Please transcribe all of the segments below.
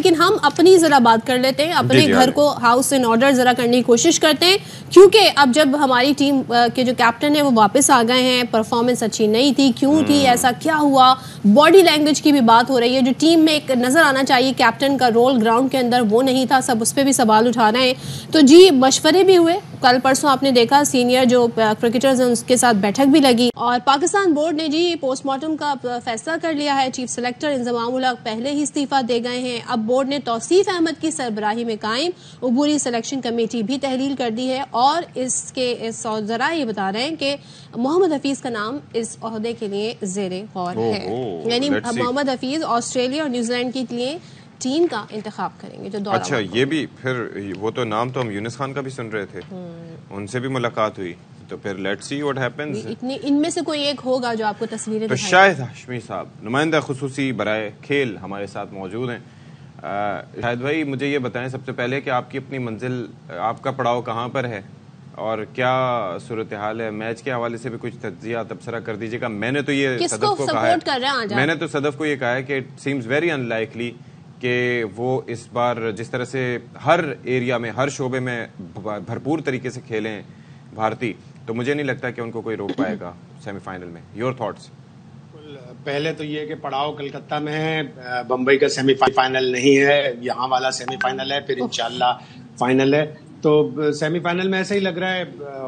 लेकिन हम अपनी जरा बात कर लेते हैं, अपने घर को हाउस इन ऑर्डर जरा करने की कोशिश करते हैं, क्योंकि अब जब हमारी टीम के जो कैप्टन है वो वापस आ गए हैं, परफॉर्मेंस अच्छी नहीं थी, क्यों थी, ऐसा क्या हुआ, बॉडी लैंग्वेज की भी बात हो रही है, जो टीम में एक नजर आना चाहिए कैप्टन का रोल ग्राउंड के अंदर वो नहीं था, सब उस पर भी सवाल उठा रहे हैं। तो जी मशवरे भी हुए, कल परसों आपने देखा सीनियर जो क्रिकेटर्स हैं उसके साथ बैठक भी लगी और पाकिस्तान बोर्ड ने जी पोस्टमार्टम का फैसला कर लिया है। चीफ सेलेक्टर इंजमामुल हक पहले ही इस्तीफा दे गए हैं। अब बोर्ड ने तौसीफ अहमद की सरबराही में कायम अबूरी सिलेक्शन कमेटी भी तहलील कर दी है और इसके जरा ये बता रहे हैं कि मोहम्मद हफीज का नाम इस ओहदे के लिए जेरे गौर है। यानी मोहम्मद हफीज ऑस्ट्रेलिया और न्यूजीलैंड के लिए टीम का इंतखाब करेंगे जो दौरा। अच्छा, ये भी फिर वो तो नाम तो हम यूनिस खान का भी सुन रहे थे, उनसे भी मुलाकात हुई, तो फिर लेट्स सी व्हाट हैपेंस। इनमें से कोई एक होगा जो आपको तस्वीरें तो शायद हाशमी साहब नुमाइंदा खुसूसी बराए खेल हमारे साथ मौजूद हैं। शाहिद भाई मुझे ये बताएं सबसे पहले कि आपकी अपनी मंजिल, आपका पड़ाव कहाँ पर है और क्या सूरत हाल है? मैच के हवाले से भी कुछ तज्जिया तबसरा कर दीजिएगा। मैंने तो ये सदफ को कहा है, मैंने तो सदफ को ये कहा है कि इट सीम्स वेरी अनलाइकली कि वो इस बार जिस तरह से हर एरिया में हर शोबे में भरपूर तरीके से खेलें भारतीय, तो मुझे नहीं लगता कि उनको कोई रोक पाएगा सेमीफाइनल में। Your thoughts? पहले तो ये कि पड़ाव कलकत्ता में है, बम्बई का सेमीफाइनल नहीं है, यहाँ वाला सेमीफाइनल है, फिर इंशाल्लाह फाइनल है। तो सेमीफाइनल में ऐसा ही लग रहा है,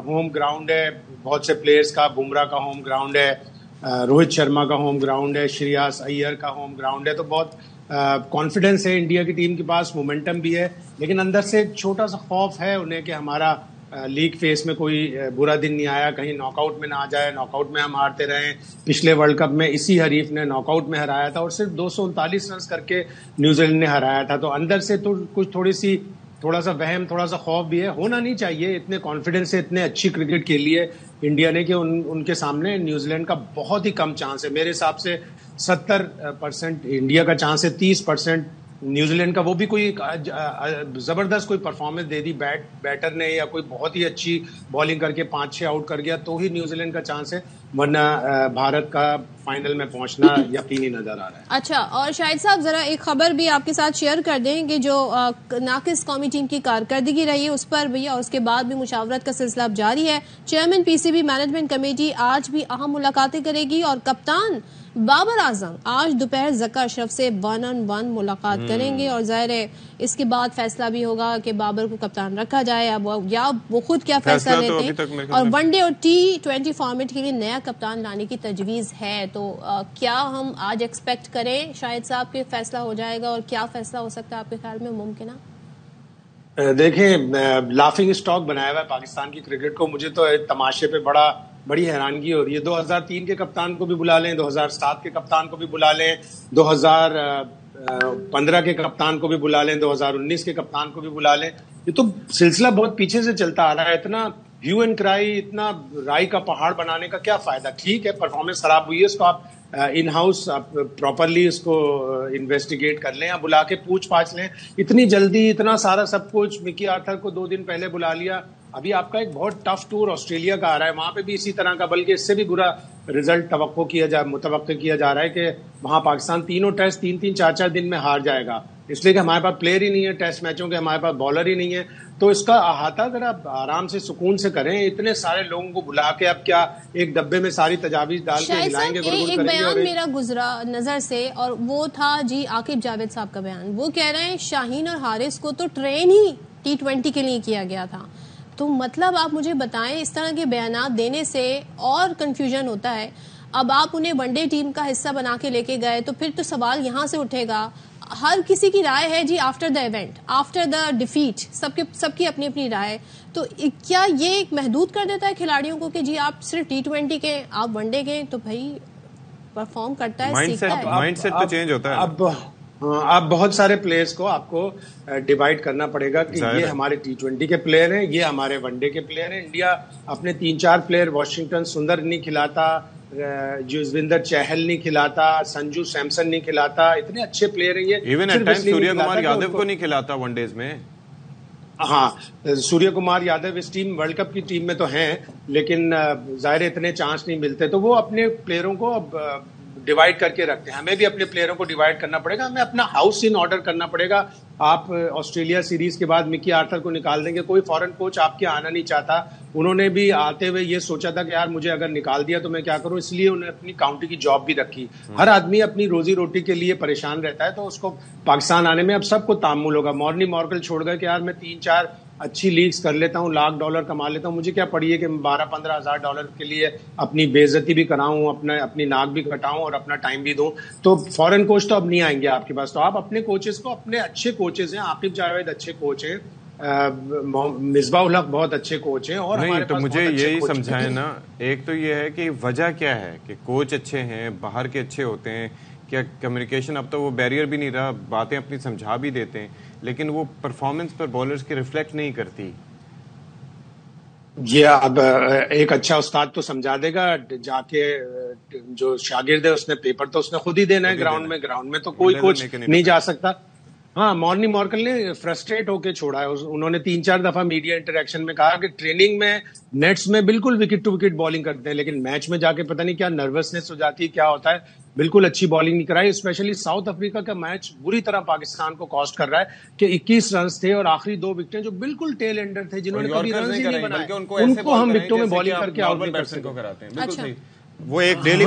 होम ग्राउंड है, बहुत से प्लेयर्स का, बुमराह का होम ग्राउंड है, रोहित शर्मा का होम ग्राउंड है, श्रेयस अय्यर का होम ग्राउंड है, तो बहुत कॉन्फिडेंस है इंडिया की टीम के पास, मोमेंटम भी है, लेकिन अंदर से एक छोटा सा खौफ है उन्हें कि हमारा लीग फेस में कोई बुरा दिन नहीं आया, कहीं नॉकआउट में ना आ जाए, नॉकआउट में हम हारते रहे। पिछले वर्ल्ड कप में इसी हरीफ ने नॉकआउट में हराया था और सिर्फ 239 रन करके न्यूजीलैंड ने हराया था, तो अंदर से तो कुछ थोड़ा सा वहम, थोड़ा सा खौफ भी है। होना नहीं चाहिए, इतने कॉन्फिडेंस से इतने अच्छी क्रिकेट खेली है इंडिया ने कि उनके सामने न्यूजीलैंड का बहुत ही कम चांस है। मेरे हिसाब से 70% इंडिया का चांस है, 30% न्यूजीलैंड का, वो भी कोई जबरदस्त कोई परफॉर्मेंस दे दी बैटर ने या कोई बहुत ही अच्छी बॉलिंग करके 5-6 आउट कर गया तो ही न्यूजीलैंड का चांस है, वरना भारत का फाइनल में पहुंचना यकीनी नजर आ रहा है। अच्छा, और शाहिद साहब जरा एक खबर भी आपके साथ शेयर कर दें कि जो नाकिस कौमी टीम की कारकर्दगी रही है उस पर भी और उसके बाद भी मुशावरत का सिलसिला अब जारी है। चेयरमैन पीसीबी मैनेजमेंट कमेटी आज भी अहम मुलाकातें करेगी और कप्तान बाबर आजम आज दोपहर ज़का अशरफ से 1-on-1 मुलाकात करेंगे और जाहिर है इसके बाद फैसला भी होगा कि बाबर को कप्तान रखा जाए अब या वो खुद क्या फैसला लेते हैं। और वनडे और T20 फॉर्मेट के लिए नया कप्तान लाने की तजवीज़ है, तो क्या हम आज एक्सपेक्ट करें शाहिद साहब के फैसला हो जाएगा और क्या फैसला हो सकता है आपके ख्याल में मुमकिन है? देखें, लाफिंग स्टॉक बनाया हुआ है पाकिस्तान की क्रिकेट को। मुझे तो तमाशे पे बड़ी हैरानगी हो रही है। 2003 के कप्तान को भी बुला लें, 2007 के कप्तान को भी बुला लें, 2015 के कप्तान को भी बुला लें, 2019 के कप्तान को भी बुला लें, ये तो सिलसिला बहुत पीछे से चलता आ रहा है। इतना ह्यू एंड क्राई, इतना राई का पहाड़ बनाने का क्या फायदा? ठीक है, परफॉर्मेंस खराब हुई है, उसको आप इन हाउस प्रॉपरली इसको इन्वेस्टिगेट कर लें या बुला के पूछ पाछ लें। इतनी जल्दी इतना सारा सब कुछ, मिकी आर्थर को 2 दिन पहले बुला लिया। अभी आपका एक बहुत टफ टूर ऑस्ट्रेलिया का आ रहा है, वहां पे भी इसी तरह का, बल्कि इससे भी बुरा रिजल्ट मुतवक्को किया जा रहा है कि वहां पाकिस्तान तीनों टेस्ट 3-3, 4-4 दिन में हार जाएगा, इसलिए कि हमारे पास प्लेयर ही नहीं है टेस्ट मैचों के, हमारे पास बॉलर ही नहीं है। तो इसका अहाता जरा आराम से सुकून से करें। इतने सारे लोगों को बुला के अब क्या एक डब्बे में सारी तजावीज डाल के हिलाएंगे, एक बयान मेरा गुजरा नजर से और वो था जी आकिब जावेद साहब का बयान। वो कह रहे हैं शाहीन और हारिस को तो ट्रेन ही T20 के लिए किया गया था। तो मतलब आप मुझे बताएं, इस तरह के बयानात देने से और कंफ्यूजन होता है। अब आप उन्हें वनडे टीम का हिस्सा बना के लेके गए तो फिर तो सवाल यहाँ से उठेगा, हर किसी की राय है जी after the event, after the defeat, सबकी अपनी अपनी राय। तो क्या ये एक महदूद कर देता है खिलाड़ियों को कि जी आप सिर्फ T20 के, आप वनडे के, तो भाई परफॉर्म करता है, माइंडसेट तो चेंज होता है। अब बहुत सारे प्लेयर्स को आपको डिवाइड करना पड़ेगा कि ये हमारे T20 के प्लेयर हैं, ये हमारे वनडे के प्लेयर हैं। इंडिया अपने 3-4 प्लेयर, वॉशिंगटन सुंदर नहीं खिलाता, युजवेंद्र चहल नहीं खिलाता, संजू सैमसन नहीं खिलाता, इतने अच्छे प्लेयर हैं ये। Even at times Surya Kumar Yadav को नहीं खिलाता वनडेज में। हाँ, सूर्य कुमार यादव इस टीम वर्ल्ड कप की टीम में तो हैं, लेकिन जाहिर इतने चांस नहीं मिलते, तो वो अपने प्लेयरों को अब डिवाइड करके रखते हैं। हमें भी अपने प्लेयरों को डिवाइड करना पड़ेगा, हमें अपना हाउस इन ऑर्डर करना पड़ेगा। आप ऑस्ट्रेलिया सीरीज के बाद मिकी आर्थर को निकाल देंगे, कोई फॉरेन कोच आपके आना नहीं चाहता। उन्होंने भी आते हुए ये सोचा था कि यार मुझे अगर निकाल दिया तो मैं क्या करूं, इसलिए उन्होंने अपनी काउंटी की जॉब भी रखी। हर आदमी अपनी रोजी रोटी के लिए परेशान रहता है, तो उसको पाकिस्तान आने में अब सबको तामुल होगा। मॉर्नी मॉर्कल छोड़ गए कि यार मैं 3-4 अच्छी लीग्स कर लेता हूँ, $1,00,000 कमा लेता हूँ, मुझे क्या पड़ी है कि $12-15 हज़ार डॉलर के लिए अपनी बेइज्जती भी कराऊं, अपनी नाक भी कटाऊं और अपना टाइम भी दूं। तो फॉरेन कोच तो अब नहीं आएंगे आपके पास। तो आप अपने कोचेस को, अपने अच्छे कोचेस हैं, आतिफ जावेद अच्छे कोच हैं, मिसबाह-उल हक बहुत अच्छे कोच हैं, और नहीं तो मुझे यही समझाए ना, एक तो ये है कि वजह क्या है कि कोच अच्छे हैं, बाहर के अच्छे होते हैं, क्या कम्युनिकेशन अब तो वो बैरियर भी नहीं रहा, बातें अपनी समझा भी देते हैं, लेकिन वो परफॉर्मेंस पर बॉलर्स की रिफ्लेक्ट नहीं करती। ये अब एक अच्छा उस्ताद तो समझा देगा, जाके जो शागिर्द है उसने पेपर तो उसने खुद ही देना है ग्राउंड में तो कोई कोच नहीं जा सकता। हाँ, मॉर्नी मॉर्कल ने फ्रस्ट्रेट होके छोड़ा है। उन्होंने 3-4 दफा मीडिया इंटरेक्शन में कहा कि ट्रेनिंग में नेट्स में बिल्कुल विकेट टू विकेट बॉलिंग करते हैं, लेकिन मैच में जाके पता नहीं क्या नर्वसनेस हो जाती है, क्या होता है, बिल्कुल अच्छी बॉलिंग नहीं कराई। स्पेशली साउथ अफ्रीका का मैच बुरी तरह पाकिस्तान को कॉस्ट कर रहा है कि 21 रन थे और आखिरी 2 विकेटें जो बिल्कुल टेल एंडर थे, जिन्होंने कभी रन ही नहीं बनाए, उनको हम विकेटों में बॉलिंग करके आउट नहीं कर सकते। वो एक डेली